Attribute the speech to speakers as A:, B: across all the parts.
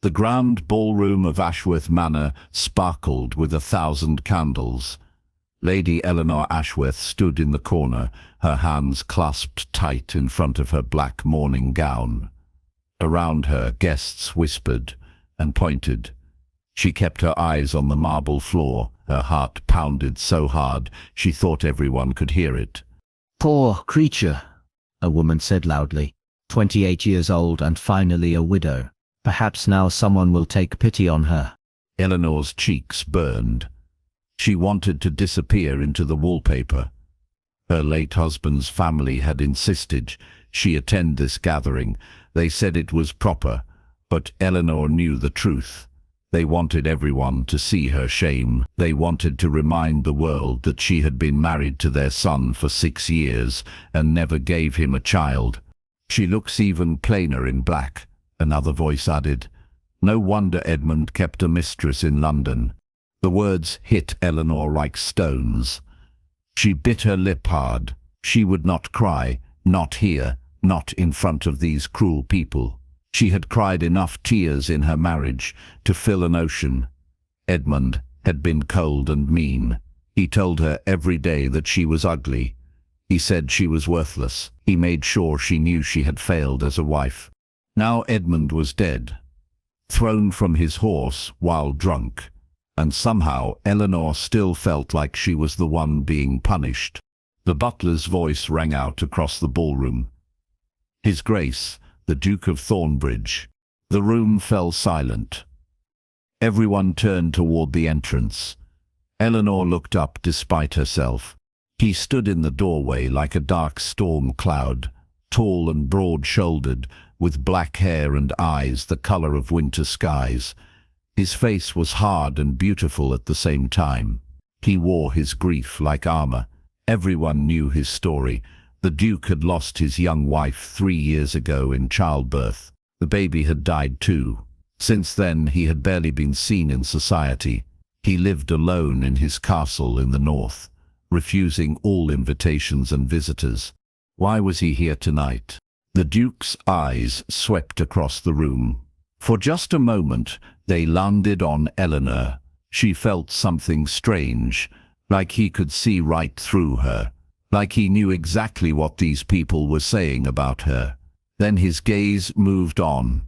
A: The grand ballroom of Ashworth Manor sparkled with 1,000 candles. Lady Eleanor Ashworth stood in the corner, her hands clasped tight in front of her black mourning gown. Around her, guests whispered and pointed. She kept her eyes on the marble floor. Her heart pounded so hard she thought everyone could hear it.
B: "Poor creature," a woman said loudly. 28 years old and finally a widow. Perhaps now someone will take pity on her.
A: Eleanor's cheeks burned. She wanted to disappear into the wallpaper. Her late husband's family had insisted she attend this gathering. They said it was proper, but Eleanor knew the truth. They wanted everyone to see her shame. They wanted to remind the world that she had been married to their son for 6 years and never gave him a child. "She looks even plainer in black," another voice added. "No wonder Edmund kept a mistress in London." The words hit Eleanor like stones. She bit her lip hard. She would not cry, not here, not in front of these cruel people. She had cried enough tears in her marriage to fill an ocean. Edmund had been cold and mean. He told her every day that she was ugly. He said she was worthless. He made sure she knew she had failed as a wife. Now Edmund was dead, thrown from his horse while drunk, and somehow Eleanor still felt like she was the one being punished. The butler's voice rang out across the ballroom. "His Grace, the Duke of Thornbridge." The room fell silent. Everyone turned toward the entrance. Eleanor looked up despite herself. He stood in the doorway like a dark storm cloud, tall and broad-shouldered, with black hair and eyes the color of winter skies. His face was hard and beautiful at the same time. He wore his grief like armor. Everyone knew his story. The Duke had lost his young wife 3 years ago in childbirth. The baby had died too. Since then, he had barely been seen in society. He lived alone in his castle in the north, refusing all invitations and visitors. Why was he here tonight? The Duke's eyes swept across the room. For just a moment, they landed on Eleanor. She felt something strange, like he could see right through her, like he knew exactly what these people were saying about her. Then his gaze moved on.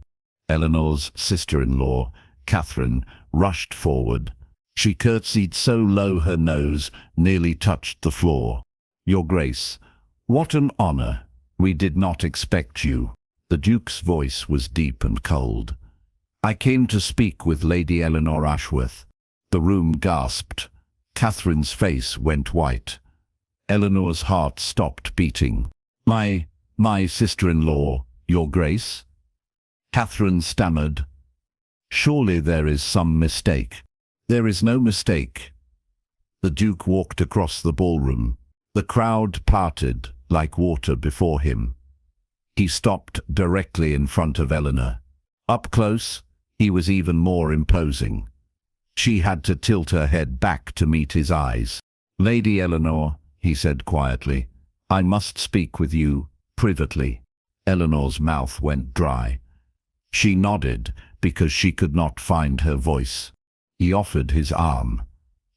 A: Eleanor's sister-in-law, Catherine, rushed forward. She curtsied so low her nose nearly touched the floor. "Your Grace, what an honor. We did not expect you." The Duke's voice was deep and cold. "I came to speak with Lady Eleanor Ashworth." The room gasped. Catherine's face went white. Eleanor's heart stopped beating. My sister-in-law, Your Grace?" Catherine stammered. "Surely there is some mistake." "There is no mistake." The Duke walked across the ballroom. The crowd parted like water before him. He stopped directly in front of Eleanor. Up close, he was even more imposing. She had to tilt her head back to meet his eyes. "Lady Eleanor," he said quietly, "I must speak with you privately." Eleanor's mouth went dry. She nodded because she could not find her voice. He offered his arm.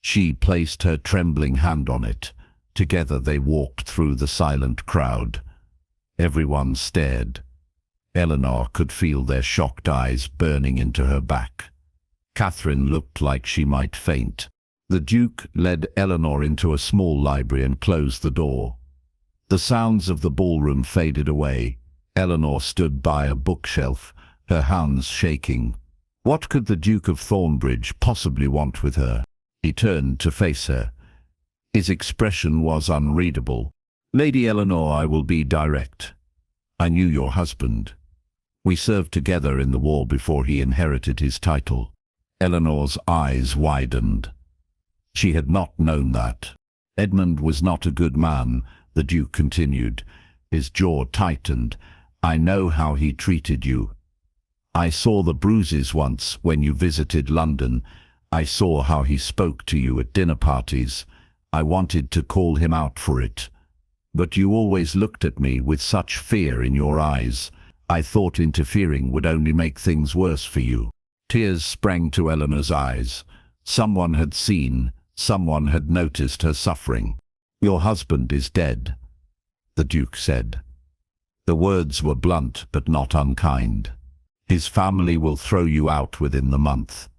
A: She placed her trembling hand on it. Together they walked through the silent crowd. Everyone stared. Eleanor could feel their shocked eyes burning into her back. Catherine looked like she might faint. The Duke led Eleanor into a small library and closed the door. The sounds of the ballroom faded away. Eleanor stood by a bookshelf, her hands shaking. What could the Duke of Thornbridge possibly want with her? He turned to face her. His expression was unreadable. "Lady Eleanor, I will be direct. I knew your husband. We served together in the war before he inherited his title." Eleanor's eyes widened. She had not known that. "Edmund was not a good man," the Duke continued. His jaw tightened. "I know how he treated you. I saw the bruises once when you visited London. I saw how he spoke to you at dinner parties. I wanted to call him out for it. But you always looked at me with such fear in your eyes. I thought interfering would only make things worse for you." Tears sprang to Eleanor's eyes. Someone had seen, someone had noticed her suffering. "Your husband is dead," the Duke said. The words were blunt but not unkind. "His family will throw you out within the month.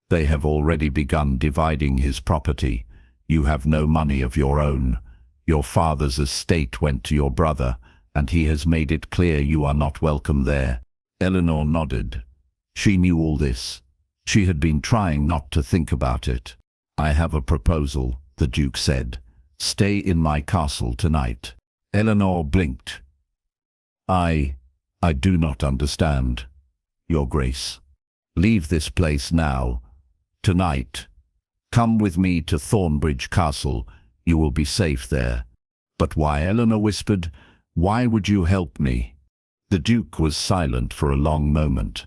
A: They have already begun dividing his property. You have no money of your own. Your father's estate went to your brother, and he has made it clear you are not welcome there." Eleanor nodded. She knew all this. She had been trying not to think about it. "I have a proposal," the Duke said. "Stay in my castle tonight." Eleanor blinked. I do not understand, Your Grace. Leave this place now. Tonight. Come with me to Thornbridge Castle. You will be safe there." "But why?" Eleanor whispered. "Why would you help me?" The Duke was silent for a long moment.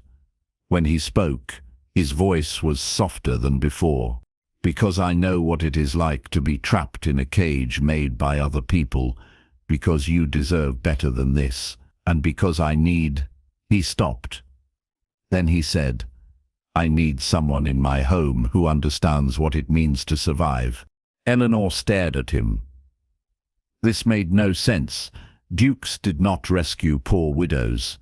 A: When he spoke, his voice was softer than before. "Because I know what it is like to be trapped in a cage made by other people, because you deserve better than this, and because I need—" He stopped. Then he said, "I need someone in my home who understands what it means to survive." Eleanor stared at him. This made no sense. Dukes did not rescue poor widows.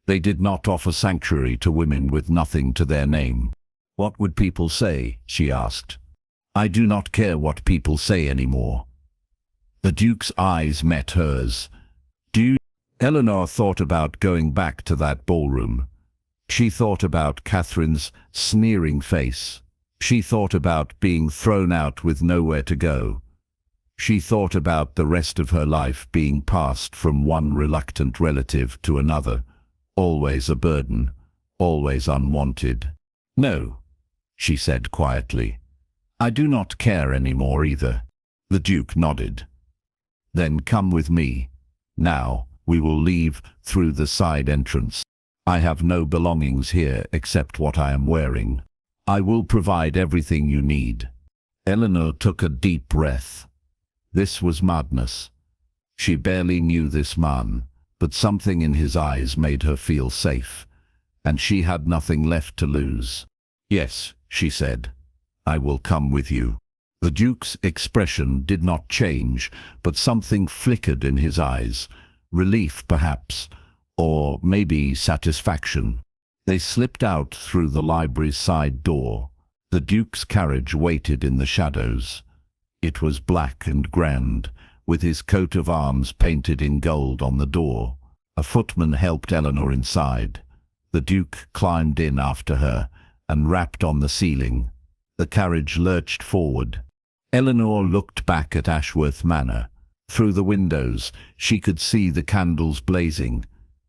A: They did not offer sanctuary to women with nothing to their name. "What would people say?" she asked. "I do not care what people say anymore." The Duke's eyes met hers. Eleanor thought about going back to that ballroom. She thought about Catherine's sneering face. She thought about being thrown out with nowhere to go. She thought about the rest of her life being passed from one reluctant relative to another, always a burden, always unwanted. "No," she said quietly. "I do not care anymore either." The Duke nodded. "Then come with me. Now, we will leave through the side entrance. I have no belongings here except what I am wearing. I will provide everything you need." Eleanor took a deep breath. This was madness. She barely knew this man, but something in his eyes made her feel safe, and she had nothing left to lose. "Yes," she said, "I will come with you." The Duke's expression did not change, but something flickered in his eyes. Relief, perhaps, or maybe satisfaction. They slipped out through the library's side door. The Duke's carriage waited in the shadows. It was black and grand, with his coat of arms painted in gold on the door. A footman helped Eleanor inside. The Duke climbed in after her and rapped on the ceiling. The carriage lurched forward. Eleanor looked back at Ashworth Manor. Through the windows, she could see the candles blazing.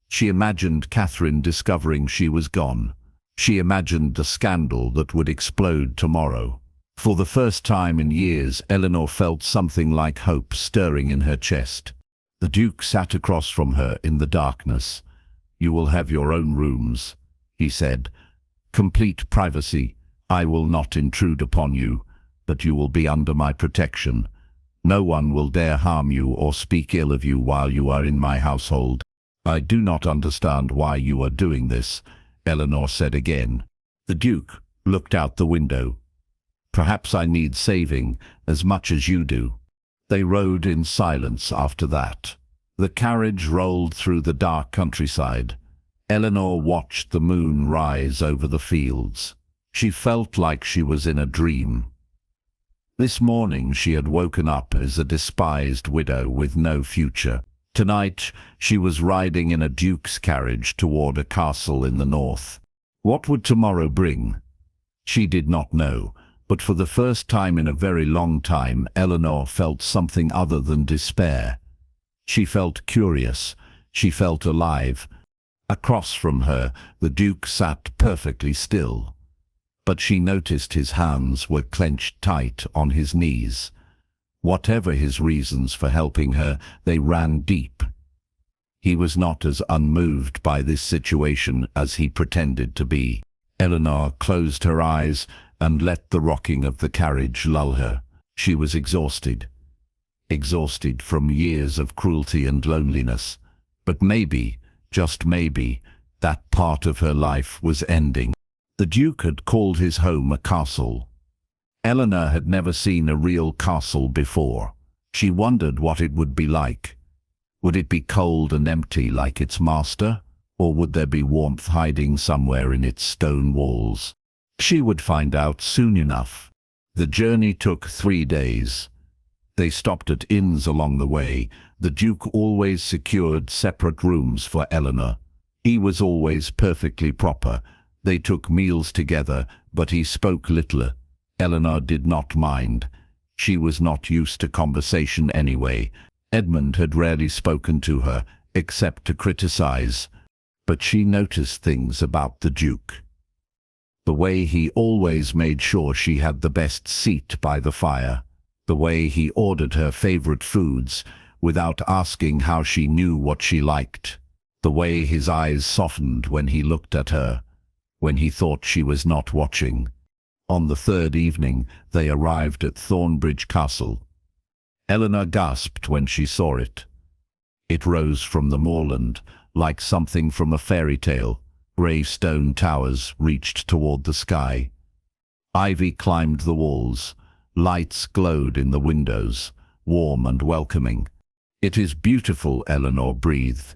A: She imagined Catherine discovering she was gone. She imagined the scandal that would explode tomorrow. For the first time in years, Eleanor felt something like hope stirring in her chest. The Duke sat across from her in the darkness. "You will have your own rooms," he said. "Complete privacy. I will not intrude upon you, but you will be under my protection. No one will dare harm you or speak ill of you while you are in my household." "I do not understand why you are doing this," Eleanor said again. The Duke looked out the window. "Perhaps I need saving as much as you do." They rode in silence after that. The carriage rolled through the dark countryside. Eleanor watched the moon rise over the fields. She felt like she was in a dream. This morning she had woken up as a despised widow with no future. Tonight she was riding in a duke's carriage toward a castle in the north. What would tomorrow bring? She did not know, but for the first time in a very long time Eleanor felt something other than despair. She felt curious. She felt alive. Across from her, the Duke sat perfectly still. But she noticed his hands were clenched tight on his knees. Whatever his reasons for helping her, they ran deep. He was not as unmoved by this situation as he pretended to be. Eleanor closed her eyes and let the rocking of the carriage lull her. She was exhausted. Exhausted from years of cruelty and loneliness. But maybe, just maybe, that part of her life was ending. The Duke had called his home a castle. Eleanor had never seen a real castle before. She wondered what it would be like. Would it be cold and empty like its master, or would there be warmth hiding somewhere in its stone walls? She would find out soon enough. The journey took 3 days. They stopped at inns along the way. The Duke always secured separate rooms for Eleanor. He was always perfectly proper. They took meals together, but he spoke little. Eleanor did not mind. She was not used to conversation anyway. Edmund had rarely spoken to her, except to criticize. But she noticed things about the Duke. The way he always made sure she had the best seat by the fire. The way he ordered her favorite foods without asking how she knew what she liked. The way his eyes softened when he looked at her, when he thought she was not watching. On the 3rd evening, they arrived at Thornbridge Castle. Eleanor gasped when she saw it. It rose from the moorland, like something from a fairy tale. Grey stone towers reached toward the sky. Ivy climbed the walls. Lights glowed in the windows, warm and welcoming. "It is beautiful," Eleanor breathed.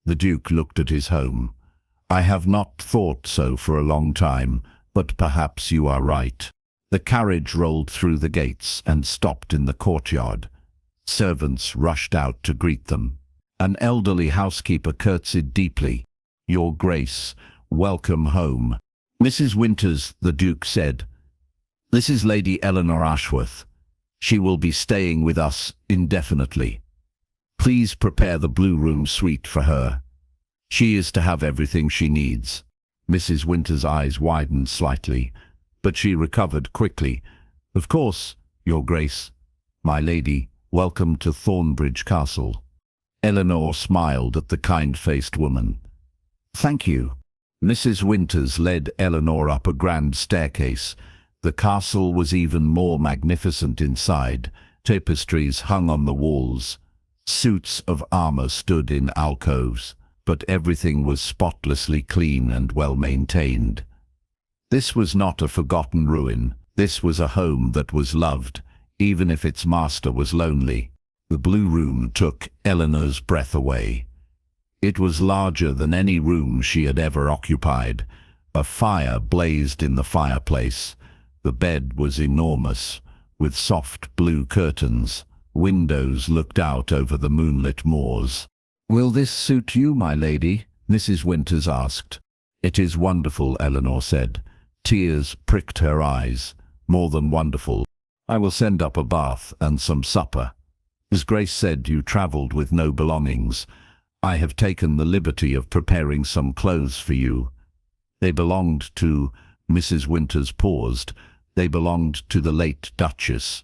A: The Duke looked at his home. "I have not thought so for a long time, but perhaps you are right." The carriage rolled through the gates and stopped in the courtyard. Servants rushed out to greet them. An elderly housekeeper curtsied deeply. "Your Grace, welcome home." "Mrs. Winters," the Duke said. "This is Lady Eleanor Ashworth. She will be staying with us indefinitely. Please prepare the Blue Room suite for her. She is to have everything she needs." Mrs. Winters' eyes widened slightly, but she recovered quickly. "Of course, Your Grace. My lady, welcome to Thornbridge Castle." Eleanor smiled at the kind-faced woman. "Thank you." Mrs. Winters led Eleanor up a grand staircase. The castle was even more magnificent inside. Tapestries hung on the walls. Suits of armor stood in alcoves, but everything was spotlessly clean and well-maintained. This was not a forgotten ruin. This was a home that was loved, even if its master was lonely. The Blue Room took Eleanor's breath away. It was larger than any room she had ever occupied. A fire blazed in the fireplace. The bed was enormous, with soft blue curtains. Windows looked out over the moonlit moors. "Will this suit you, my lady?" Mrs. Winters asked. "It is wonderful," Eleanor said. Tears pricked her eyes. "More than wonderful. I will send up a bath and some supper. As Grace said, you travelled with no belongings. I have taken the liberty of preparing some clothes for you. They belonged to—" Mrs. Winters paused. "They belonged to the late Duchess.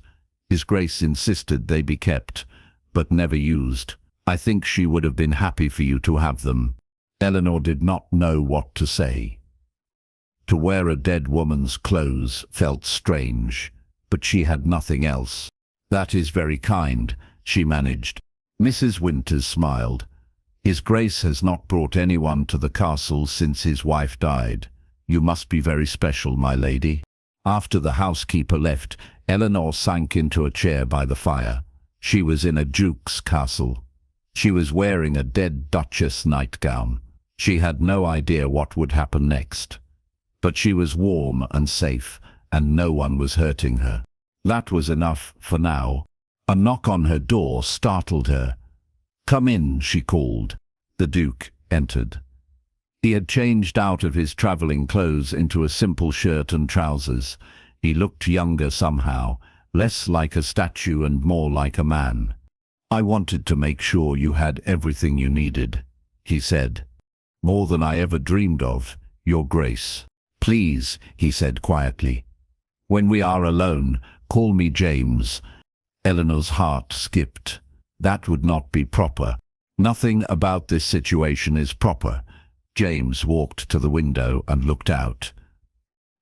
A: His Grace insisted they be kept, but never used. I think she would have been happy for you to have them." Eleanor did not know what to say. To wear a dead woman's clothes felt strange, but she had nothing else. "That is very kind," she managed. Mrs. Winters smiled. "His Grace has not brought anyone to the castle since his wife died. You must be very special, my lady." After the housekeeper left, Eleanor sank into a chair by the fire. She was in a duke's castle. She was wearing a dead Duchess nightgown. She had no idea what would happen next. But she was warm and safe, and no one was hurting her. That was enough for now. A knock on her door startled her. "Come in," she called. The Duke entered. He had changed out of his travelling clothes into a simple shirt and trousers. He looked younger somehow, less like a statue and more like a man. "I wanted to make sure you had everything you needed," he said. "More than I ever dreamed of, Your Grace." "Please," he said quietly. "When we are alone, call me James." Eleanor's heart skipped. That would not be proper. Nothing about this situation is proper. James walked to the window and looked out.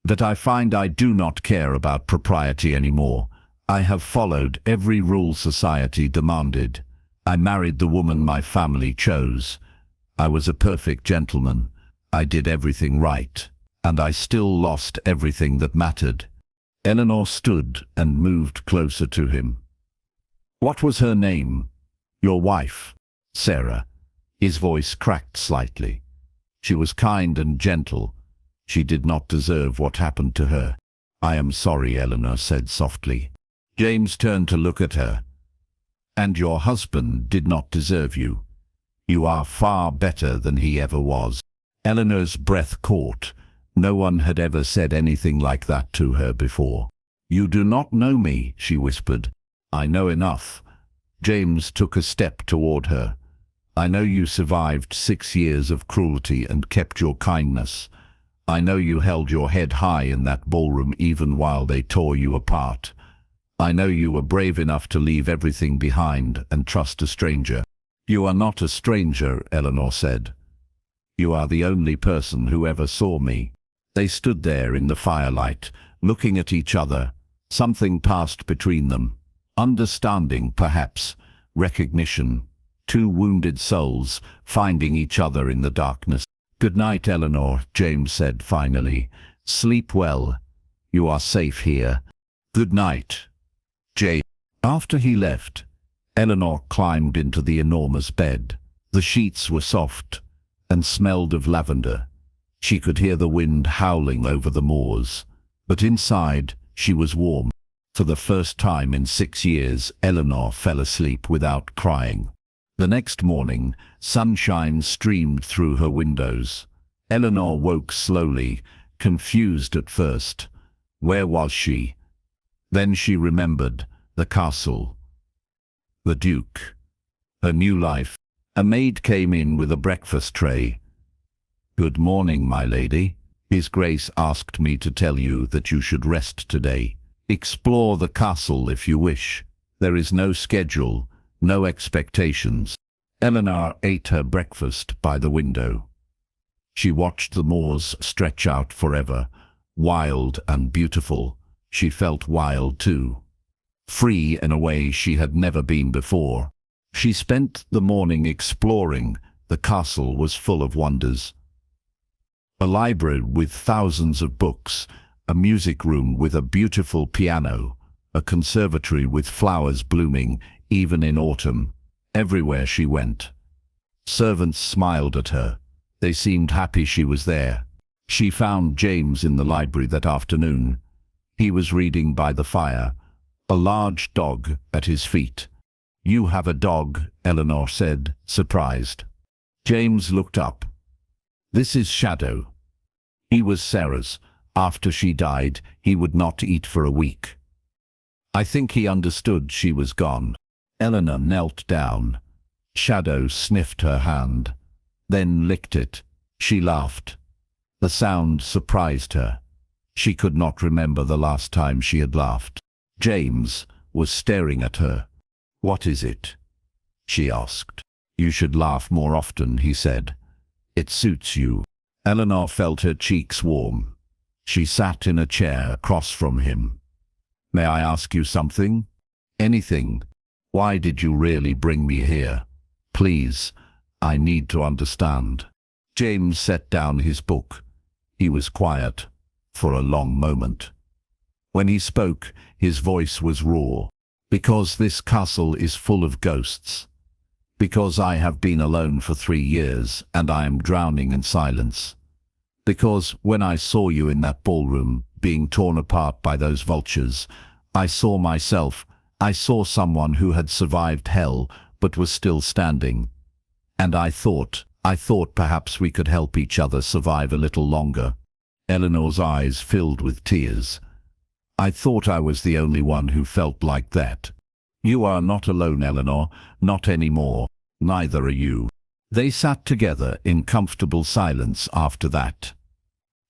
A: "That I find I do not care about propriety anymore. I have followed every rule society demanded. I married the woman my family chose. I was a perfect gentleman. I did everything right. and I still lost everything that mattered. Eleanor stood and moved closer to him. What was her name? Your wife, Sarah. His voice cracked slightly. She was kind and gentle. She did not deserve what happened to her. I am sorry, Eleanor said softly. James turned to look at her. And your husband did not deserve you. You are far better than he ever was. Eleanor's breath caught. No one had ever said anything like that to her before. You do not know me, she whispered. I know enough. James took a step toward her. I know you survived 6 years of cruelty and kept your kindness. I know you held your head high in that ballroom even while they tore you apart. I know you were brave enough to leave everything behind and trust a stranger. You are not a stranger, Eleanor said. You are the only person who ever saw me. They stood there in the firelight, looking at each other. Something passed between them. Understanding, perhaps. Recognition. Two wounded souls finding each other in the darkness. Good night, Eleanor, James said finally. Sleep well. You are safe here. Good night, James. After he left, Eleanor climbed into the enormous bed. The sheets were soft and smelled of lavender. She could hear the wind howling over the moors, but inside she was warm. For the first time in 6 years, Eleanor fell asleep without crying. The next morning, sunshine streamed through her windows. Eleanor woke slowly, confused at first. Where was she? Then she remembered the castle, the Duke, her new life. A maid came in with a breakfast tray. Good morning, my lady. His Grace asked me to tell you that you should rest today. Explore the castle if you wish. There is no schedule, no expectations. Eleanor ate her breakfast by the window. She watched the moors stretch out forever, wild and beautiful. She felt wild too, free in a way she had never been before. She spent the morning exploring. The castle was full of wonders. A library with thousands of books, a music room with a beautiful piano, a conservatory with flowers blooming, even in autumn. Everywhere she went, servants smiled at her. They seemed happy she was there. She found James in the library that afternoon. He was reading by the fire, a large dog at his feet. You have a dog, Eleanor said, surprised. James looked up. This is Shadow. He was Sarah's. After she died, he would not eat for a week. I think he understood she was gone. Eleanor knelt down. Shadow sniffed her hand, then licked it. She laughed. The sound surprised her. She could not remember the last time she had laughed. James was staring at her. What is it? She asked. You should laugh more often, he said. It suits you. Eleanor felt her cheeks warm. She sat in a chair across from him. May I ask you something? Anything. Why did you really bring me here? Please, I need to understand. James set down his book. He was quiet for a long moment. When he spoke, his voice was raw. Because this castle is full of ghosts. Because I have been alone for 3 years and I am drowning in silence. Because when I saw you in that ballroom, being torn apart by those vultures, I saw myself. I saw someone who had survived hell but was still standing. And I thought perhaps we could help each other survive a little longer. Eleanor's eyes filled with tears. I thought I was the only one who felt like that. You are not alone, Eleanor, not anymore. Neither are you. They sat together in comfortable silence after that.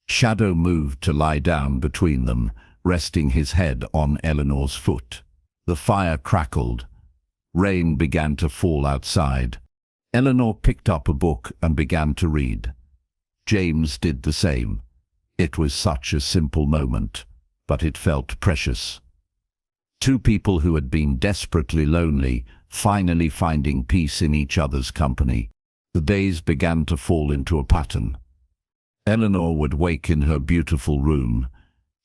A: Shadow moved to lie down between them, resting his head on Eleanor's foot. The fire crackled. Rain began to fall outside. Eleanor picked up a book and began to read. James did the same. It was such a simple moment, but it felt precious. Two people who had been desperately lonely, finally finding peace in each other's company. The days began to fall into a pattern. Eleanor would wake in her beautiful room.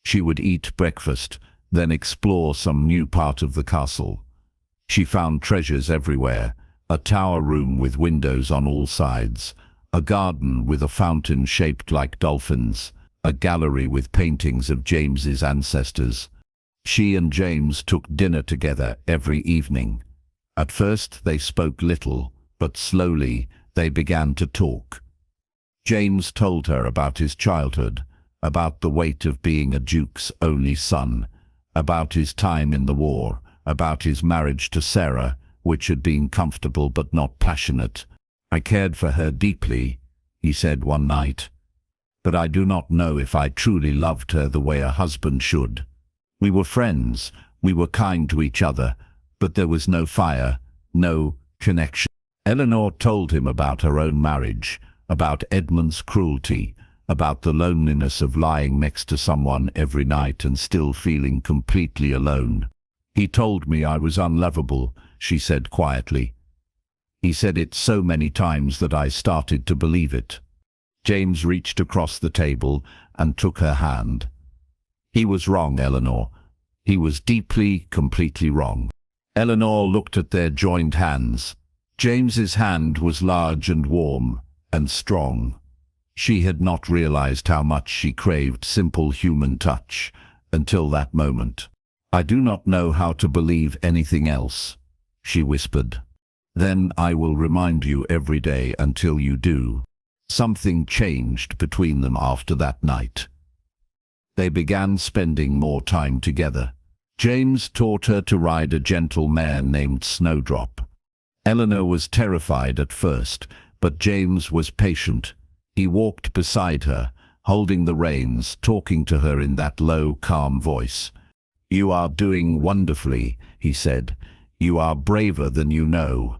A: She would eat breakfast, then explore some new part of the castle. She found treasures everywhere, a tower room with windows on all sides, a garden with a fountain shaped like dolphins, a gallery with paintings of James's ancestors. She and James took dinner together every evening. At first they spoke little, but slowly they began to talk. James told her about his childhood, about the weight of being a duke's only son, about his time in the war, about his marriage to Sarah, which had been comfortable but not passionate. "I cared for her deeply," he said one night, "but I do not know if I truly loved her the way a husband should. We were friends, we were kind to each other, but there was no fire, no connection." Eleanor told him about her own marriage, about Edmund's cruelty, about the loneliness of lying next to someone every night and still feeling completely alone. "He told me I was unlovable," she said quietly. "He said it so many times that I started to believe it." James reached across the table and took her hand. "He was wrong, Eleanor. He was deeply, completely wrong." Eleanor looked at their joined hands. James's hand was large and warm and strong. She had not realized how much she craved simple human touch until that moment. "I do not know how to believe anything else," she whispered. "Then I will remind you every day until you do." Something changed between them after that night. They began spending more time together. James taught her to ride a gentle mare named Snowdrop. Eleanor was terrified at first, but James was patient. He walked beside her, holding the reins, talking to her in that low, calm voice. "You are doing wonderfully," he said. "You are braver than you know."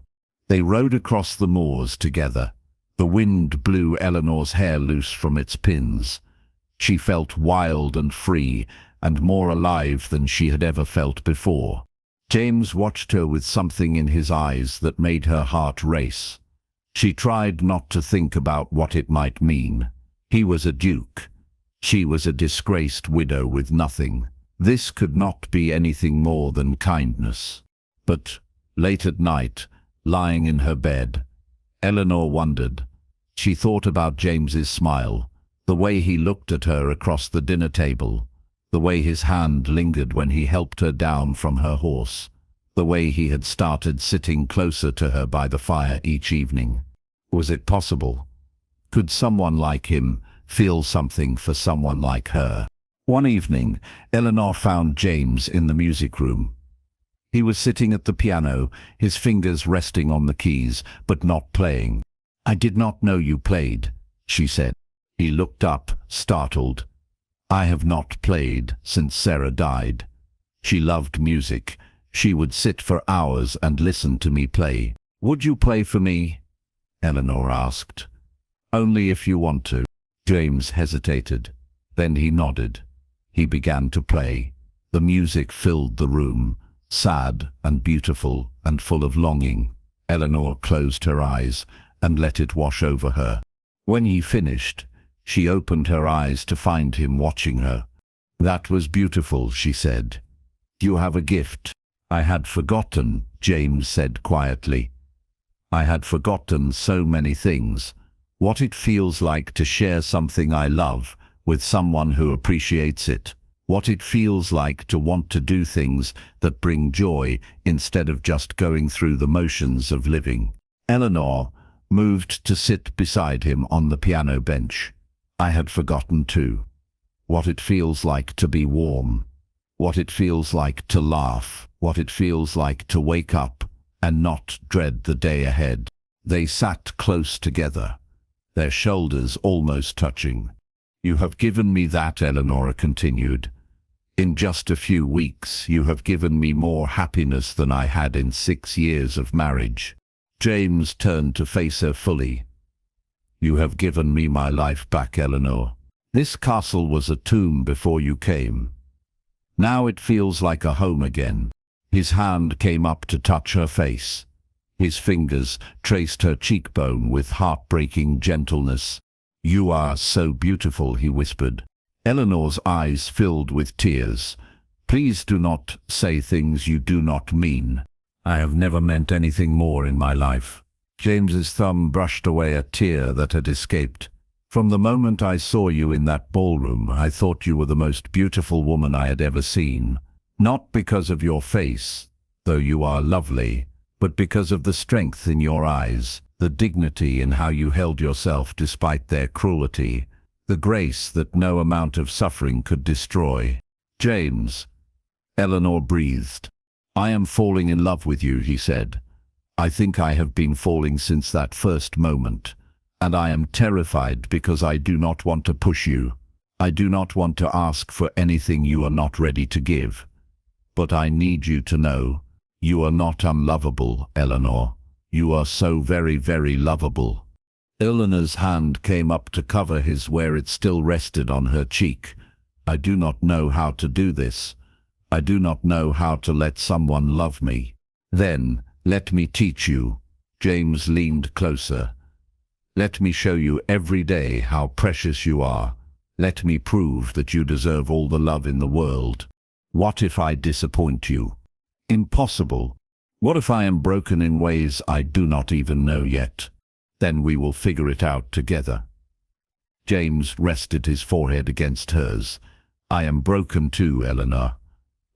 A: They rode across the moors together. The wind blew Eleanor's hair loose from its pins. She felt wild and free, and more alive than she had ever felt before. James watched her with something in his eyes that made her heart race. She tried not to think about what it might mean. He was a duke. She was a disgraced widow with nothing. This could not be anything more than kindness. But late at night, lying in her bed, Eleanor wondered. She thought about James's smile, the way he looked at her across the dinner table, the way his hand lingered when he helped her down from her horse, the way he had started sitting closer to her by the fire each evening. Was it possible? Could someone like him feel something for someone like her? One evening, Eleanor found James in the music room. He was sitting at the piano, his fingers resting on the keys, but not playing. "I did not know you played," she said. He looked up, startled. "I have not played since Sarah died. She loved music. She would sit for hours and listen to me play." "Would you play for me?" Eleanor asked. "Only if you want to." James hesitated. Then he nodded. He began to play. The music filled the room, sad and beautiful and full of longing. Eleanor closed her eyes and let it wash over her. When he finished, she opened her eyes to find him watching her. "That was beautiful," she said. "You have a gift." "I had forgotten," James said quietly. "I had forgotten so many things. What it feels like to share something I love with someone who appreciates it. What it feels like to want to do things that bring joy instead of just going through the motions of living." Eleanor moved to sit beside him on the piano bench. "I had forgotten too. What it feels like to be warm. What it feels like to laugh. What it feels like to wake up and not dread the day ahead." They sat close together, their shoulders almost touching. "You have given me that," Eleanor continued. "In just a few weeks, you have given me more happiness than I had in 6 years of marriage." James turned to face her fully. "You have given me my life back, Eleanor. This castle was a tomb before you came. Now it feels like a home again." His hand came up to touch her face. His fingers traced her cheekbone with heartbreaking gentleness. You are so beautiful, he whispered. Eleanor's eyes filled with tears. Please do not say things you do not mean. I have never meant anything more in my life. James's thumb brushed away a tear that had escaped. From the moment I saw you in that ballroom, I thought you were the most beautiful woman I had ever seen. Not because of your face, though you are lovely, but because of the strength in your eyes, the dignity in how you held yourself despite their cruelty, the grace that no amount of suffering could destroy. James, Eleanor breathed. I am falling in love with you, he said. I think I have been falling since that first moment. And I am terrified because I do not want to push you. I do not want to ask for anything you are not ready to give. But I need you to know, you are not unlovable, Eleanor. You are so very, very lovable. Eleanor's hand came up to cover his where it still rested on her cheek. I do not know how to do this. I do not know how to let someone love me. Then, let me teach you. James leaned closer. Let me show you every day how precious you are. Let me prove that you deserve all the love in the world. What if I disappoint you? Impossible. What if I am broken in ways I do not even know yet? Then we will figure it out together. James rested his forehead against hers. I am broken too, Eleanor.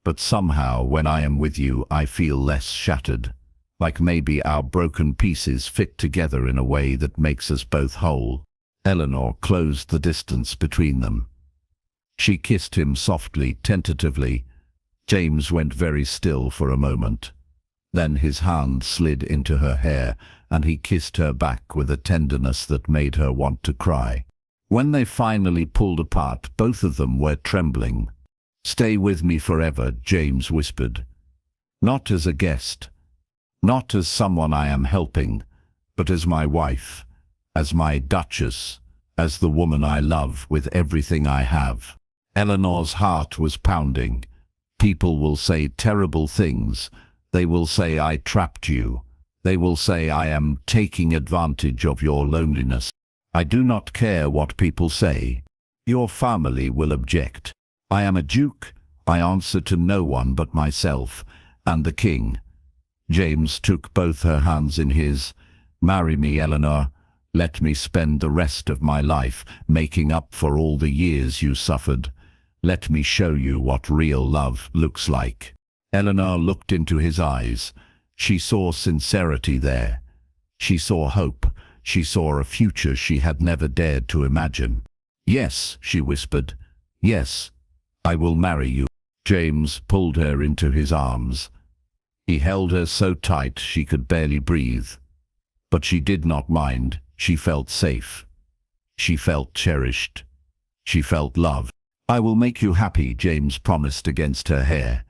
A: But somehow when I am with you, I feel less shattered. Like maybe our broken pieces fit together in a way that makes us both whole. Eleanor closed the distance between them. She kissed him softly, tentatively. James went very still for a moment. Then his hand slid into her hair, and he kissed her back with a tenderness that made her want to cry. When they finally pulled apart, both of them were trembling. Stay with me forever, James whispered. Not as a guest. Not as someone I am helping, but as my wife, as my duchess, as the woman I love with everything I have. Eleanor's heart was pounding. People will say terrible things. They will say I trapped you. They will say I am taking advantage of your loneliness. I do not care what people say. Your family will object. I am a duke. I answer to no one but myself and the king. James took both her hands in his. Marry me, Eleanor. Let me spend the rest of my life making up for all the years you suffered. Let me show you what real love looks like. Eleanor looked into his eyes. She saw sincerity there. She saw hope. She saw a future she had never dared to imagine. Yes, she whispered. Yes, I will marry you. James pulled her into his arms. He held her so tight she could barely breathe. But she did not mind. She felt safe. She felt cherished. She felt loved. I will make you happy, James promised against her hair.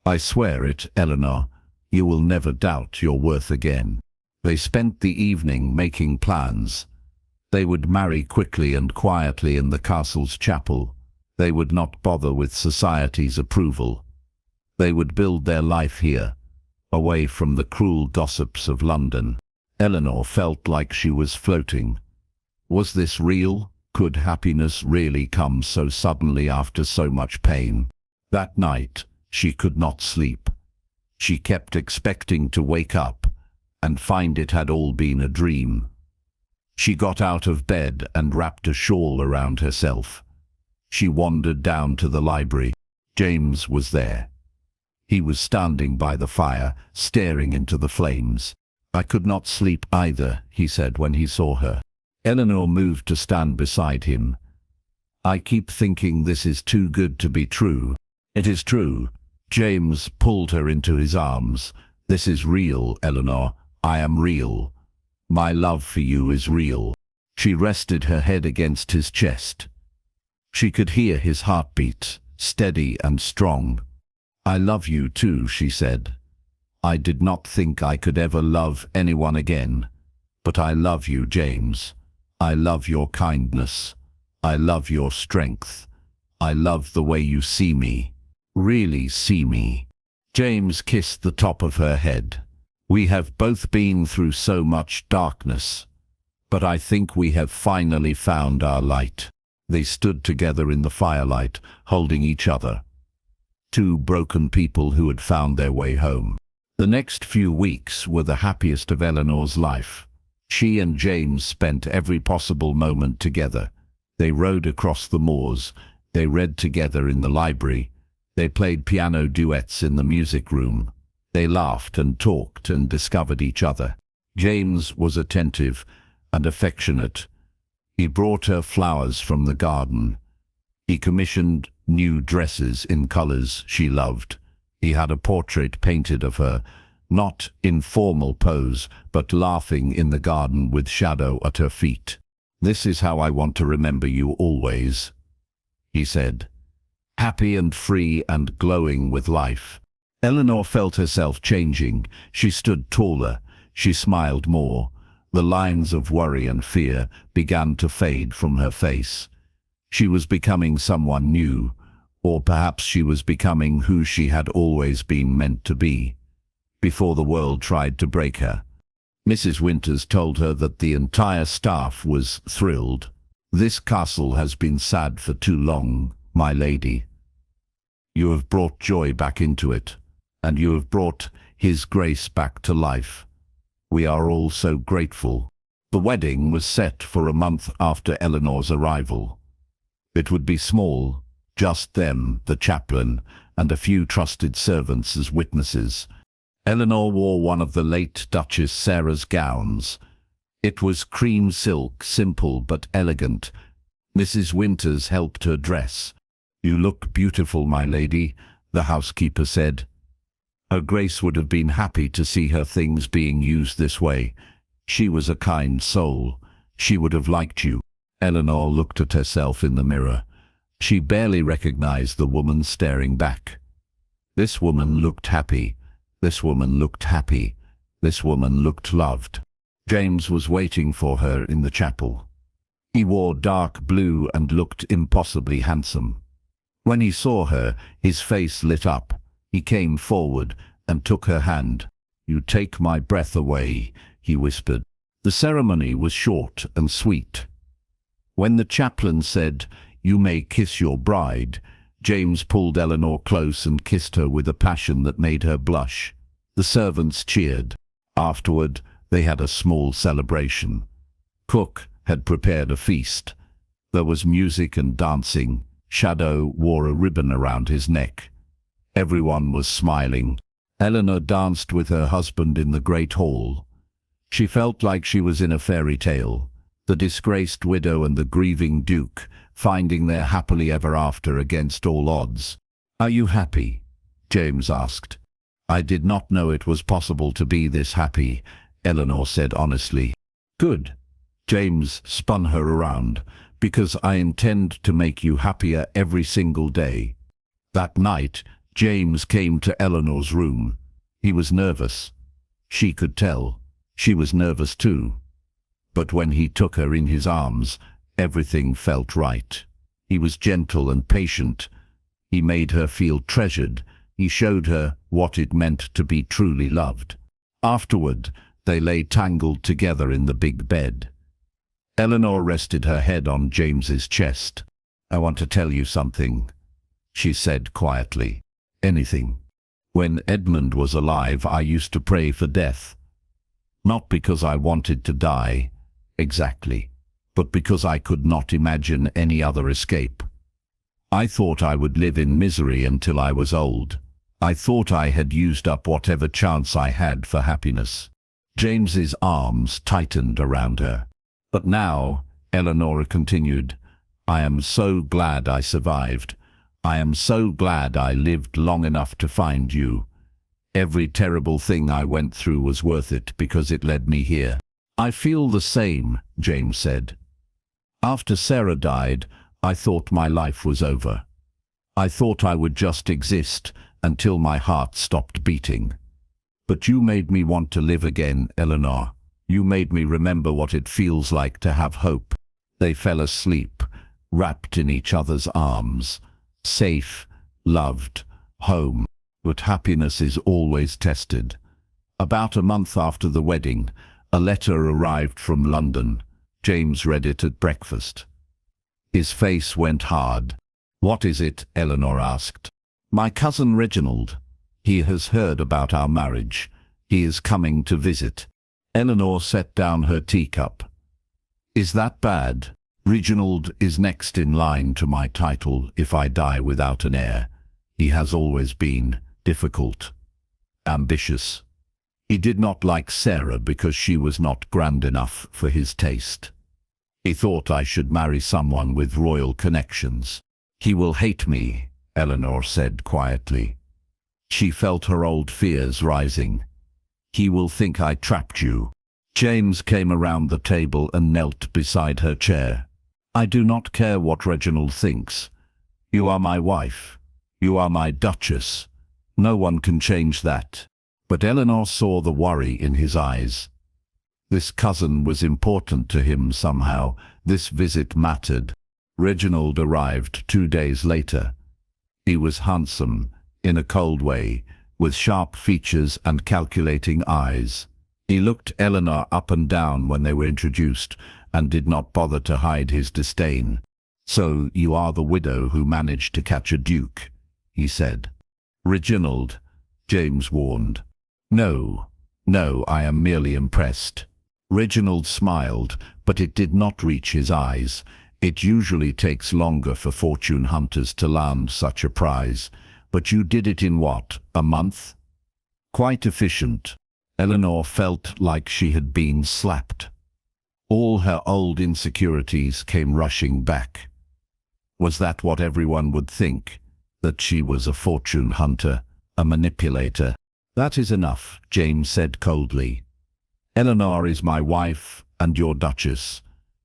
A: I swear it, Eleanor. You will never doubt your worth again. They spent the evening making plans. They would marry quickly and quietly in the castle's chapel. They would not bother with society's approval. They would build their life here, away from the cruel gossips of London. Eleanor felt like she was floating. Was this real? Could happiness really come so suddenly after so much pain? That night, she could not sleep. She kept expecting to wake up and find it had all been a dream. She got out of bed and wrapped a shawl around herself. She wandered down to the library. James was there. He was standing by the fire, staring into the flames. I could not sleep either, he said when he saw her. Eleanor moved to stand beside him. I keep thinking this is too good to be true. It is true. James pulled her into his arms. This is real, Eleanor. I am real. My love for you is real. She rested her head against his chest. She could hear his heartbeat, steady and strong. I love you too, she said. I did not think I could ever love anyone again. But I love you, James. I love your kindness. I love your strength. I love the way you see me. Really see me. James kissed the top of her head. We have both been through so much darkness. But I think we have finally found our light. They stood together in the firelight, holding each other. Two broken people who had found their way home. The next few weeks were the happiest of Eleanor's life. She and James spent every possible moment together. They rode across the moors. They read together in the library. They played piano duets in the music room. They laughed and talked and discovered each other. James was attentive and affectionate. He brought her flowers from the garden. He commissioned new dresses in colors she loved. He had a portrait painted of her, not in formal pose, but laughing in the garden with Shadow at her feet. "This is how I want to remember you always," he said, happy and free and glowing with life. Eleanor felt herself changing. She stood taller. She smiled more. The lines of worry and fear began to fade from her face. She was becoming someone new, or perhaps she was becoming who she had always been meant to be, before the world tried to break her. Mrs. Winters told her that the entire staff was thrilled. "This castle has been sad for too long, my lady. You have brought joy back into it, and you have brought His grace back to life. We are all so grateful." The wedding was set for a month after Eleanor's arrival. It would be small, just them, the chaplain, and a few trusted servants as witnesses. Eleanor wore one of the late Duchess Sarah's gowns. It was cream silk, simple but elegant. Mrs. Winters helped her dress. "You look beautiful, my lady," the housekeeper said. Her Grace would have been happy to see her things being used this way. She was a kind soul. She would have liked you. Eleanor looked at herself in the mirror. She barely recognized the woman staring back. This woman looked happy. This woman looked happy. This woman looked loved. James was waiting for her in the chapel. He wore dark blue and looked impossibly handsome. When he saw her, his face lit up. He came forward and took her hand. "You take my breath away," he whispered. The ceremony was short and sweet. When the chaplain said, "You may kiss your bride," James pulled Eleanor close and kissed her with a passion that made her blush. The servants cheered. Afterward, they had a small celebration. Cook had prepared a feast. There was music and dancing. Shadow wore a ribbon around his neck. Everyone was smiling. Eleanor danced with her husband in the great hall. She felt like she was in a fairy tale. The disgraced widow and the grieving duke, finding their happily ever after against all odds. "Are you happy?" James asked. "I did not know it was possible to be this happy," Eleanor said honestly. "Good." James spun her around. "Because I intend to make you happier every single day." That night, James came to Eleanor's room. He was nervous. She could tell. She was nervous too. But when he took her in his arms, everything felt right. He was gentle and patient. He made her feel treasured. He showed her what it meant to be truly loved. Afterward, they lay tangled together in the big bed. Eleanor rested her head on James's chest. "I want to tell you something," she said quietly. "Anything. When Edmund was alive, I used to pray for death. Not because I wanted to die, exactly, but because I could not imagine any other escape. I thought I would live in misery until I was old. I thought I had used up whatever chance I had for happiness." James's arms tightened around her. "But now," Eleanor continued, "I am so glad I survived. I am so glad I lived long enough to find you. Every terrible thing I went through was worth it because it led me here." "I feel the same," James said. "After Sarah died, I thought my life was over. I thought I would just exist until my heart stopped beating. But you made me want to live again, Eleanor. You made me remember what it feels like to have hope." They fell asleep, wrapped in each other's arms. Safe, loved, home. But happiness is always tested. About a month after the wedding, a letter arrived from London. James read it at breakfast. His face went hard. "What is it?" Eleanor asked. "My cousin Reginald. He has heard about our marriage. He is coming to visit." Eleanor set down her teacup. "Is that bad? Reginald is next in line to my title if I die without an heir. He has always been difficult, ambitious. He did not like Sarah because she was not grand enough for his taste. He thought I should marry someone with royal connections. He will hate me," Eleanor said quietly. She felt her old fears rising. "He will think I trapped you." James came around the table and knelt beside her chair. "I do not care what Reginald thinks. You are my wife. You are my Duchess. No one can change that." But Eleanor saw the worry in his eyes. This cousin was important to him somehow. This visit mattered. Reginald arrived 2 days later. He was handsome, in a cold way, with sharp features and calculating eyes. He looked Eleanor up and down when they were introduced, and did not bother to hide his disdain. "So you are the widow who managed to catch a duke," he said. "Reginald," James warned. No, I am merely impressed." Reginald smiled, but it did not reach his eyes. It usually takes longer for fortune hunters to land such a prize. "But you did it in what, a month?" "Quite efficient." Eleanor felt like she had been slapped. All her old insecurities came rushing back. Was that what everyone would think? That she was a fortune hunter, a manipulator? "That is enough," James said coldly. "Eleanor is my wife and your Duchess.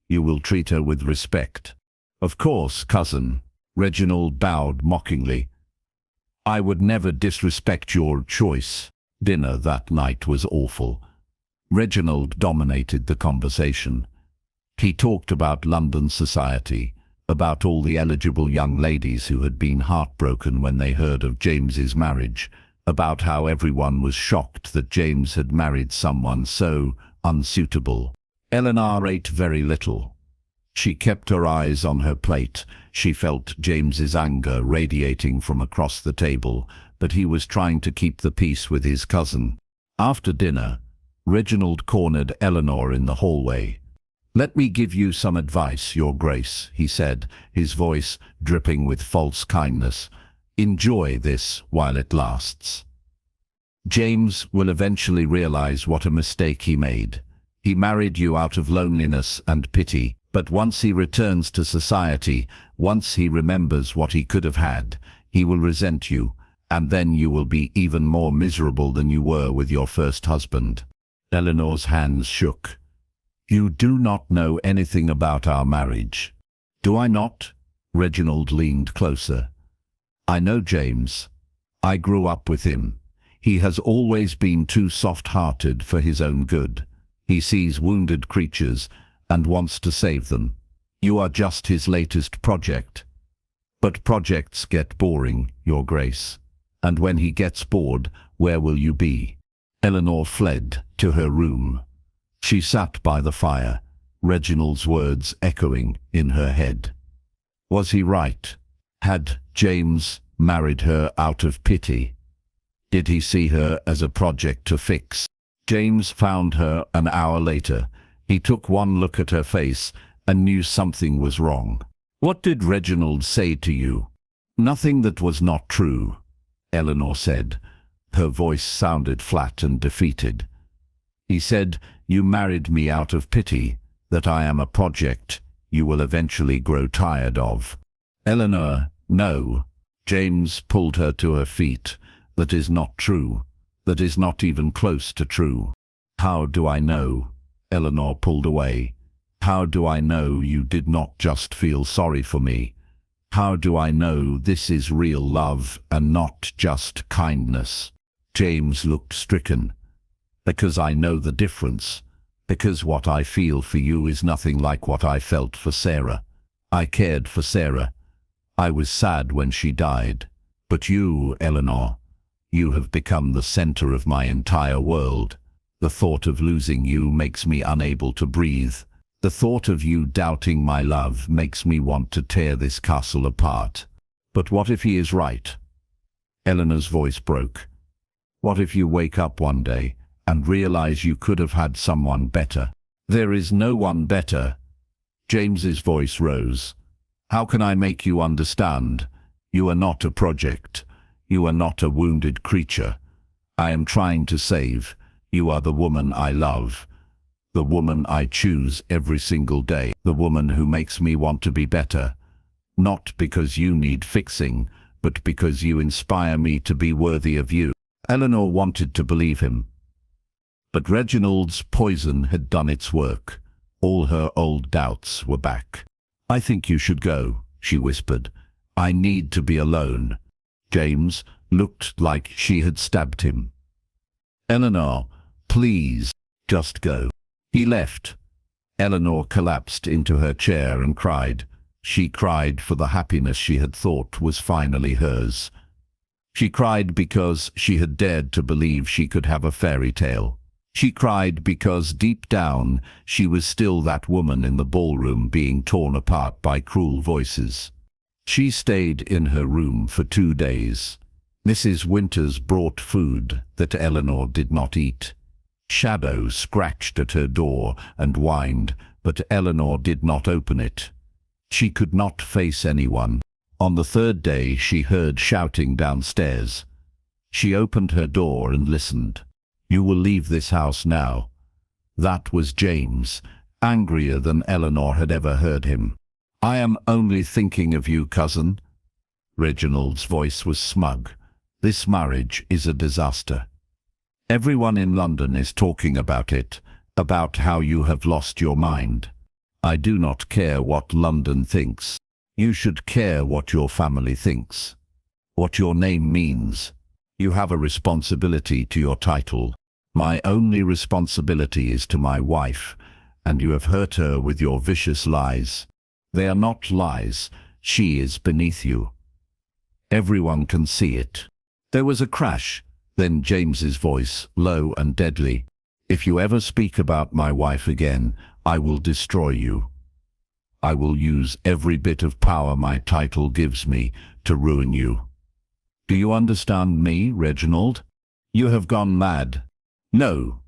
A: You will treat her with respect." "Of course, cousin." Reginald bowed mockingly. "I would never disrespect your choice." Dinner that night was awful. Reginald dominated the conversation. He talked about London society, about all the eligible young ladies who had been heartbroken when they heard of James's marriage, about how everyone was shocked that James had married someone so unsuitable. Eleanor ate very little. She kept her eyes on her plate. She felt James's anger radiating from across the table, but he was trying to keep the peace with his cousin. After dinner, Reginald cornered Eleanor in the hallway. "Let me give you some advice, Your Grace," he said, his voice dripping with false kindness. "Enjoy this while it lasts. James will eventually realize what a mistake he made. He married you out of loneliness and pity, but once he returns to society, once he remembers what he could have had, he will resent you, and then you will be even more miserable than you were with your first husband." Eleanor's hands shook. "You do not know anything about our marriage." "Do I not?" Reginald leaned closer. "I know James. I grew up with him. He has always been too soft-hearted for his own good. He sees wounded creatures and wants to save them. You are just his latest project. But projects get boring, Your Grace. And when he gets bored, where will you be?" Eleanor fled to her room. She sat by the fire, Reginald's words echoing in her head. Was he right? Had James married her out of pity? Did he see her as a project to fix? James found her an hour later. He took one look at her face and knew something was wrong. "What did Reginald say to you?" "Nothing that was not true," Eleanor said. Her voice sounded flat and defeated. "He said, you married me out of pity, that I am a project you will eventually grow tired of." "Eleanor, no." James pulled her to her feet. "That is not true. That is not even close to true." "How do I know?" Eleanor pulled away. "How do I know you did not just feel sorry for me? How do I know this is real love and not just kindness?" James looked stricken. "Because I know the difference. Because what I feel for you is nothing like what I felt for Sarah. I cared for Sarah. I was sad when she died. But you, Eleanor, you have become the center of my entire world. The thought of losing you makes me unable to breathe. The thought of you doubting my love makes me want to tear this castle apart. But what if he is right? Eleanor's voice broke. What if you wake up one day and realize you could have had someone better? There is no one better. James's voice rose. How can I make you understand? You are not a project. You are not a wounded creature. I am trying to save. You are the woman I love. The woman I choose every single day. The woman who makes me want to be better. Not because you need fixing, but because you inspire me to be worthy of you. Eleanor wanted to believe him. But Reginald's poison had done its work. All her old doubts were back. I think you should go, she whispered. I need to be alone. James looked like she had stabbed him. Eleanor, please, just go. He left. Eleanor collapsed into her chair and cried. She cried for the happiness she had thought was finally hers. She cried because she had dared to believe she could have a fairy tale. She cried because deep down she was still that woman in the ballroom being torn apart by cruel voices. She stayed in her room for 2 days. Mrs. Winters brought food that Eleanor did not eat. Shadow scratched at her door and whined, but Eleanor did not open it. She could not face anyone. On the 3rd day she heard shouting downstairs. She opened her door and listened. You will leave this house now. That was James, angrier than Eleanor had ever heard him. I am only thinking of you, cousin. Reginald's voice was smug. This marriage is a disaster. Everyone in London is talking about it, about how you have lost your mind. I do not care what London thinks. You should care what your family thinks, what your name means. You have a responsibility to your title. My only responsibility is to my wife, and you have hurt her with your vicious lies. They are not lies. She is beneath you. Everyone can see it. There was a crash, then James's voice, low and deadly. If you ever speak about my wife again, I will destroy you. I will use every bit of power my title gives me to ruin you. Do you understand me, Reginald? You have gone mad. No.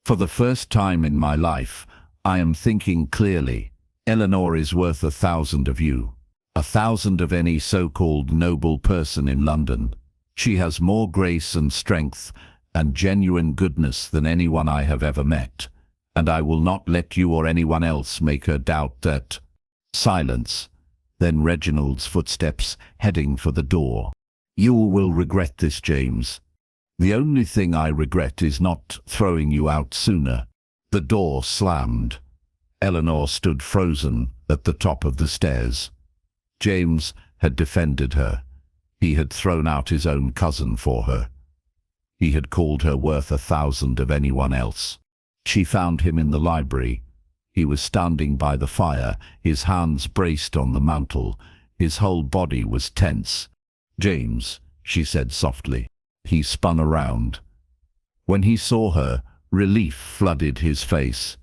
A: For the first time in my life, I am thinking clearly. Eleanor is worth 1,000 of you. 1,000 of any so-called noble person in London. She has more grace and strength and genuine goodness than anyone I have ever met. And I will not let you or anyone else make her doubt that. Silence. Then Reginald's footsteps heading for the door. You will regret this, James. The only thing I regret is not throwing you out sooner. The door slammed. Eleanor stood frozen at the top of the stairs. James had defended her. He had thrown out his own cousin for her. He had called her worth 1,000 of anyone else. She found him in the library. He was standing by the fire, his hands braced on the mantel. His whole body was tense. James, she said softly. He spun around. When he saw her, relief flooded his face.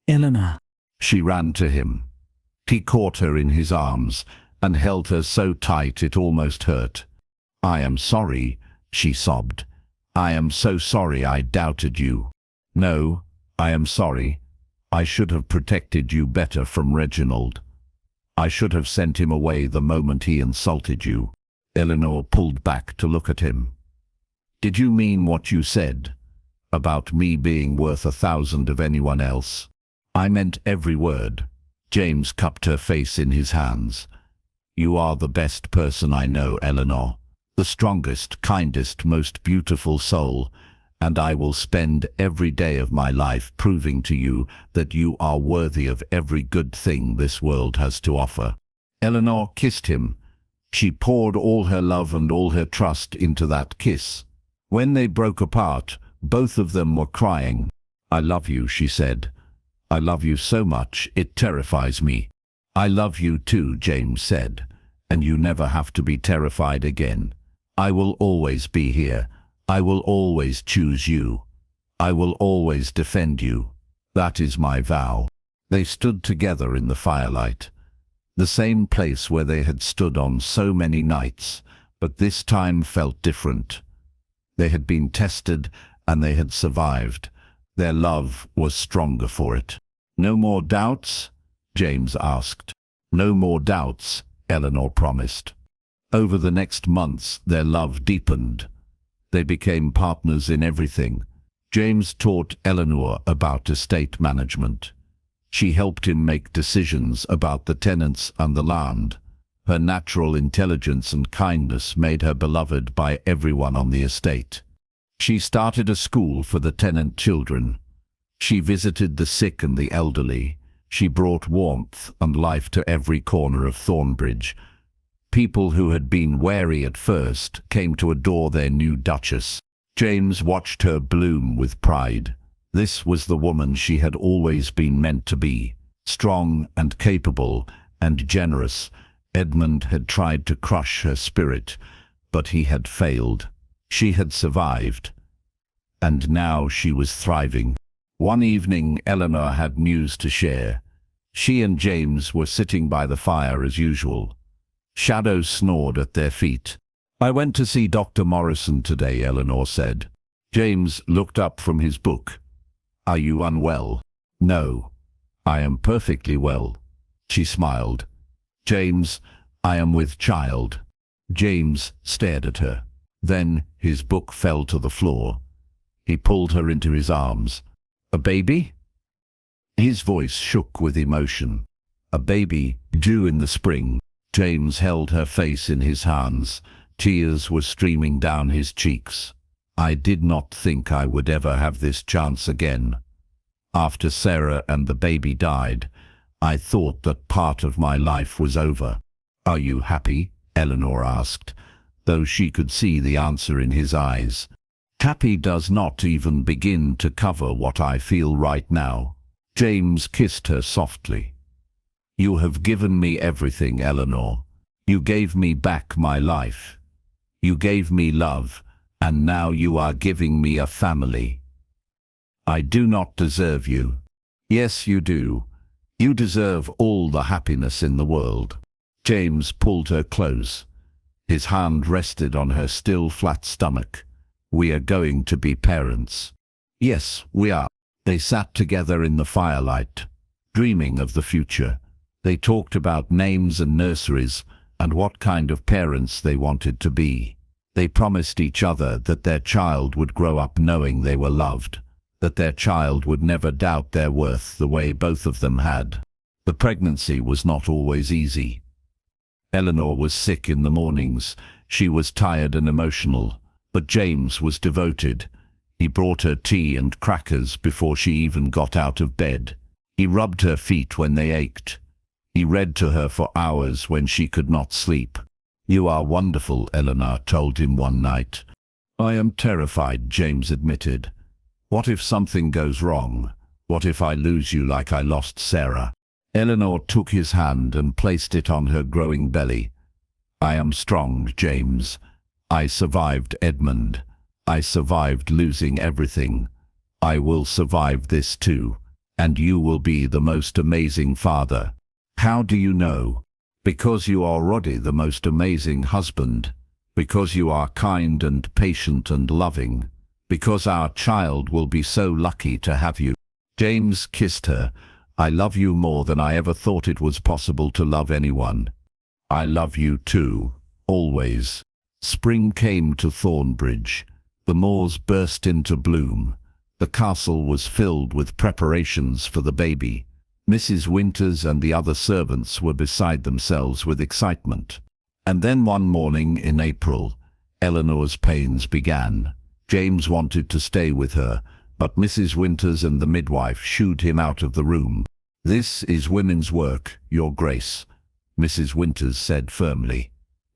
C: Eleanor.
A: She ran to him. He caught her in his arms and held her so tight it almost hurt. I am sorry, she sobbed. I am so sorry I doubted you. No, I am sorry. I should have protected you better from Reginald. I should have sent him away the moment he insulted you. Eleanor pulled back to look at him. Did you mean what you said? About me being worth 1,000 of anyone else? I meant every word. James cupped her face in his hands. You are the best person I know, Eleanor. The strongest, kindest, most beautiful soul. And I will spend every day of my life proving to you that you are worthy of every good thing this world has to offer. Eleanor kissed him. She poured all her love and all her trust into that kiss. When they broke apart, both of them were crying. I love you, she said. I love you so much, it terrifies me. I love you too, James said. And you never have to be terrified again. I will always be here. I will always choose you. I will always defend you. That is my vow. They stood together in the firelight, the same place where they had stood on so many nights, but this time felt different. They had been tested and they had survived. Their love was stronger for it. "No more doubts?" James asked. "No more doubts," Eleanor promised. Over the next months, their love deepened. They became partners in everything. James taught Eleanor about estate management. She helped him make decisions about the tenants and the land. Her natural intelligence and kindness made her beloved by everyone on the estate. She started a school for the tenant children. She visited the sick and the elderly. She brought warmth and life to every corner of Thornbridge. People who had been wary at first came to adore their new Duchess. James watched her bloom with pride. This was the woman she had always been meant to be, strong and capable and generous. Edmund had tried to crush her spirit, but he had failed. She had survived, and now she was thriving. One evening, Eleanor had news to share. She and James were sitting by the fire as usual. Shadows snored at their feet. "I went to see Dr. Morrison today," Eleanor said. James looked up from his book. "Are you unwell?" "No, I am perfectly well." She smiled. "James, I am with child." James stared at her. Then his book fell to the floor. He pulled her into his arms. "A baby?" His voice shook with emotion. "A baby due in the spring." James held her face in his hands. Tears were streaming down his cheeks. "I did not think I would ever have this chance again. After Sarah and the baby died, I thought that part of my life was over." "Are you happy?" Eleanor asked, though she could see the answer in his eyes. "Happy does not even begin to cover what I feel right now." James kissed her softly. "You have given me everything, Eleanor. You gave me back my life. You gave me love, and now you are giving me a family. I do not deserve you." "Yes, you do. You deserve all the happiness in the world." James pulled her close. His hand rested on her still flat stomach. "We are going to be parents." "Yes, we are." They sat together in the firelight, dreaming of the future. They talked about names and nurseries and what kind of parents they wanted to be. They promised each other that their child would grow up knowing they were loved, that their child would never doubt their worth the way both of them had. The pregnancy was not always easy. Eleanor was sick in the mornings. She was tired and emotional, but James was devoted. He brought her tea and crackers before she even got out of bed. He rubbed her feet when they ached. He read to her for hours when she could not sleep. "You are wonderful," Eleanor told him one night. "I am terrified," James admitted. "What if something goes wrong? What if I lose you like I lost Sarah?" Eleanor took his hand and placed it on her growing belly. "I am strong, James. I survived Edmund. I survived losing everything. I will survive this too, and you will be the most amazing father." "How do you know?" "Because you are already the most amazing husband. Because you are kind and patient and loving. Because our child will be so lucky to have you." James kissed her. "I love you more than I ever thought it was possible to love anyone." "I love you too, always." Spring came to Thornbridge. The moors burst into bloom. The castle was filled with preparations for the baby. Mrs. Winters and the other servants were beside themselves with excitement. And then one morning in April, Eleanor's pains began. James wanted to stay with her, but Mrs. Winters and the midwife shooed him out of the room. "This is women's work, Your Grace," Mrs. Winters said firmly.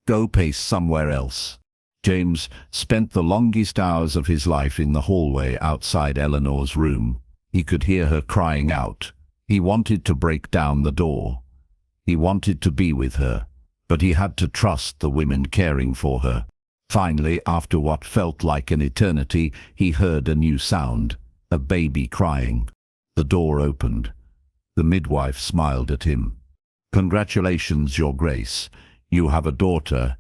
A: "Go pace somewhere else." James spent the longest hours of his life in the hallway outside Eleanor's room. He could hear her crying out. He wanted to break down the door. He wanted to be with her, but he had to trust the women caring for her. Finally, after what felt like an eternity, he heard a new sound, a baby crying. The door opened. The midwife smiled at him. Congratulations, Your Grace. You have a daughter,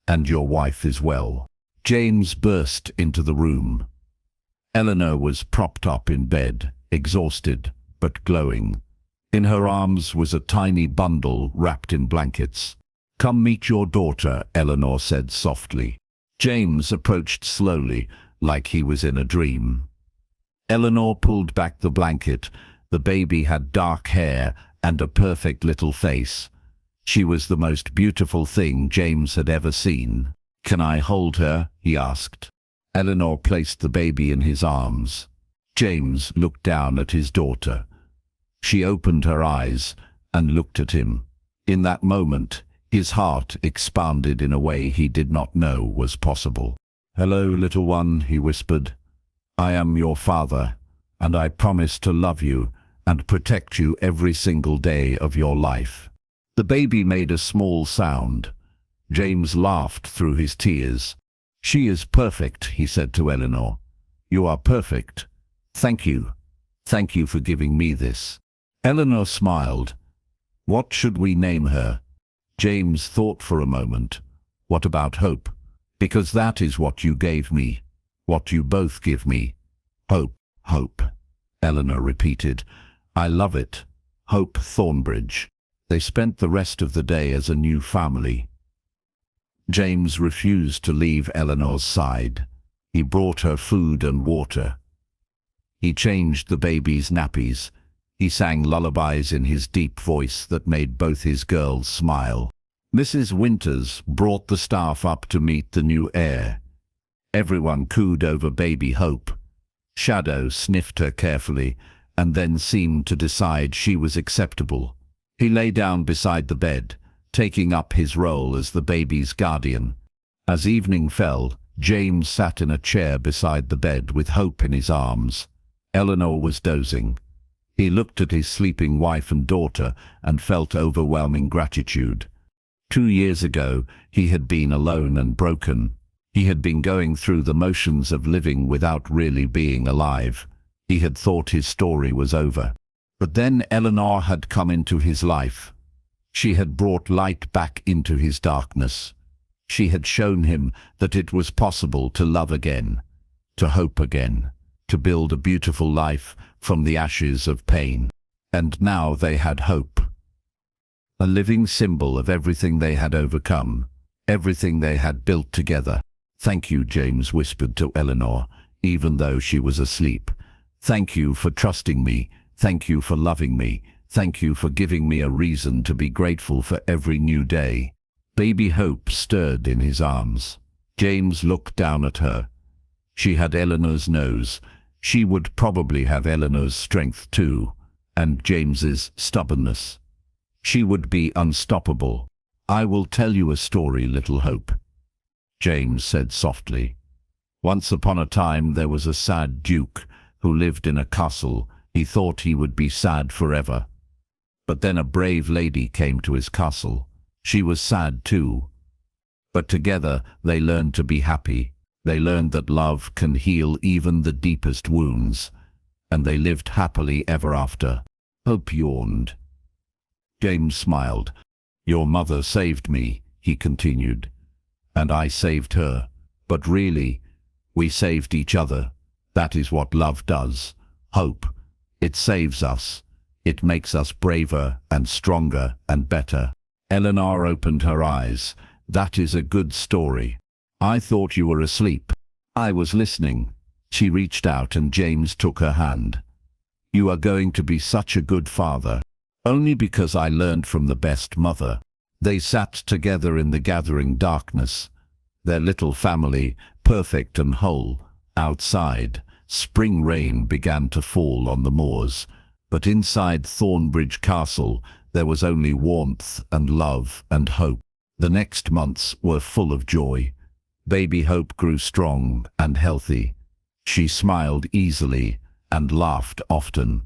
A: and your wife is well. James burst into the room. Eleanor was propped up in bed, exhausted but glowing. In her arms was a tiny bundle wrapped in blankets. Come meet your daughter, Eleanor said softly. James approached slowly, like he was in a dream. Eleanor pulled back the blanket. The baby had dark hair and a perfect little face. She was the most beautiful thing James had ever seen. Can I hold her? He asked. Eleanor placed the baby in his arms. James looked down at his daughter. She opened her eyes and looked at him. In that moment, his heart expanded in a way he did not know was possible. Hello, little one, he whispered. I am your father, and I promise to love you and protect you every single day of your life. The baby made a small sound. James laughed through his tears. She is perfect, he said to Eleanor. You are perfect. Thank you. Thank you for giving me this. Eleanor smiled. What should we name her? James thought for a moment. What about Hope? Because that is what you gave me. What you both give me. Hope, Hope, Eleanor repeated. I love it. Hope Thornbridge. They spent the rest of the day as a new family. James refused to leave Eleanor's side. He brought her food and water. He changed the baby's nappies. He sang lullabies in his deep voice that made both his girls smile. Mrs. Winters brought the staff up to meet the new heir. Everyone cooed over baby Hope. Shadow sniffed her carefully and then seemed to decide she was acceptable. He lay down beside the bed, taking up his role as the baby's guardian. As evening fell, James sat in a chair beside the bed with Hope in his arms. Eleanor was dozing. He looked at his sleeping wife and daughter and felt overwhelming gratitude. 2 years ago, he had been alone and broken. He had been going through the motions of living without really being alive. He had thought his story was over. But then Eleanor had come into his life. She had brought light back into his darkness. She had shown him that it was possible to love again, to hope again, to build a beautiful life from the ashes of pain. And now they had hope. A living symbol of everything they had overcome, everything they had built together. Thank you, James whispered to Eleanor, even though she was asleep. Thank you for trusting me. Thank you for loving me. Thank you for giving me a reason to be grateful for every new day. Baby Hope stirred in his arms. James looked down at her. She had Eleanor's nose. She would probably have Eleanor's strength too, and James's stubbornness. She would be unstoppable. I will tell you a story, little Hope, James said softly. Once upon a time there was a sad duke who lived in a castle. He thought he would be sad forever. But then a brave lady came to his castle. She was sad too. But together they learned to be happy. They learned that love can heal even the deepest wounds. And they lived happily ever after. Hope yawned. James smiled. Your mother saved me, he continued. And I saved her. But really, we saved each other. That is what love does. Hope. It saves us. It makes us braver and stronger and better. Eleanor opened her eyes. That is a good story. I thought you were asleep. I was listening. She reached out and James took her hand. You are going to be such a good father. Only because I learned from the best mother. They sat together in the gathering darkness. Their little family, perfect and whole. Outside, spring rain began to fall on the moors. But inside Thornbridge Castle, there was only warmth and love and hope. The next months were full of joy. Baby Hope grew strong and healthy. She smiled easily and laughed often.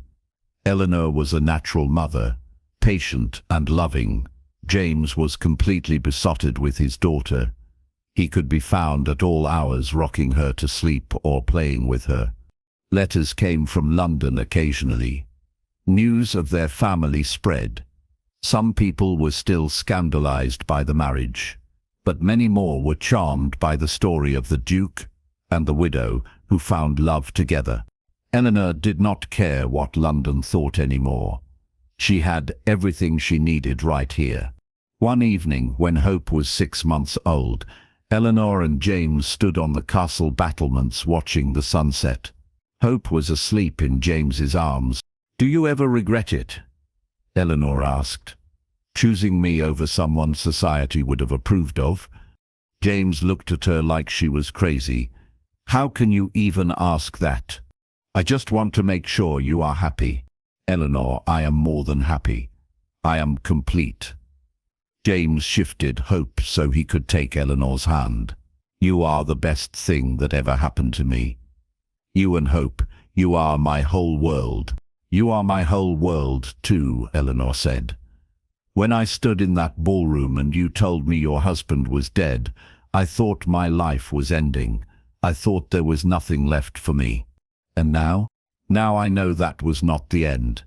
A: Eleanor was a natural mother, patient and loving. James was completely besotted with his daughter. He could be found at all hours rocking her to sleep or playing with her. Letters came from London occasionally. News of their family spread. Some people were still scandalized by the marriage, but many more were charmed by the story of the Duke and the widow who found love together. Eleanor did not care what London thought anymore. She had everything she needed right here. One evening, when Hope was 6 months old, Eleanor and James stood on the castle battlements watching the sunset. Hope was asleep in James's arms. "Do you ever regret it?" Eleanor asked. "Choosing me over someone society would have approved of?" James looked at her like she was crazy. "How can you even ask that? I just want to make sure you are happy." "Eleanor, I am more than happy. I am complete." James shifted Hope so he could take Eleanor's hand. "You are the best thing that ever happened to me. You and Hope, you are my whole world." "You are my whole world too," Eleanor said. "When I stood in that ballroom and you told me your husband was dead, I thought my life was ending. I thought there was nothing left for me. And now? Now I know that was not the end.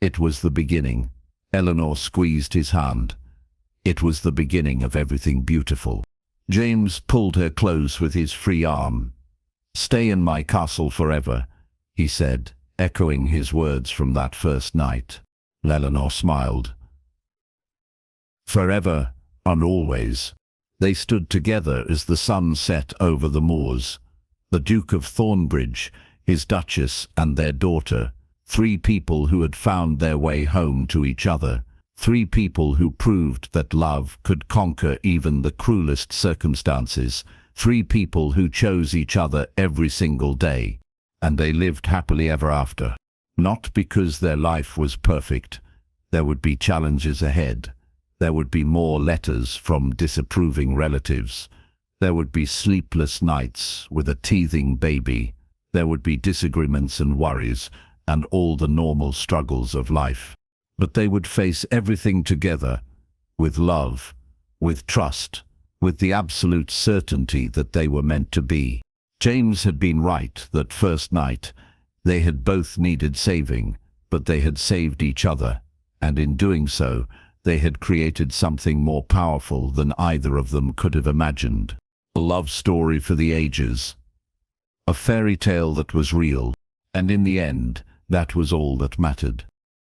A: It was the beginning." Eleanor squeezed his hand. "It was the beginning of everything beautiful." James pulled her close with his free arm. "Stay in my castle forever," he said, echoing his words from that first night. Eleanor smiled. "Forever and always." They stood together as the sun set over the moors. The Duke of Thornbridge, his Duchess and their daughter, 3 people who had found their way home to each other, 3 people who proved that love could conquer even the cruelest circumstances, 3 people who chose each other every single day. And they lived happily ever after. Not because their life was perfect. There would be challenges ahead. There would be more letters from disapproving relatives. There would be sleepless nights with a teething baby. There would be disagreements and worries and all the normal struggles of life. But they would face everything together, with love, with trust, with the absolute certainty that they were meant to be. James had been right that first night. They had both needed saving, but they had saved each other, and in doing so, they had created something more powerful than either of them could have imagined. A love story for the ages. A fairy tale that was real, and in the end, that was all that mattered.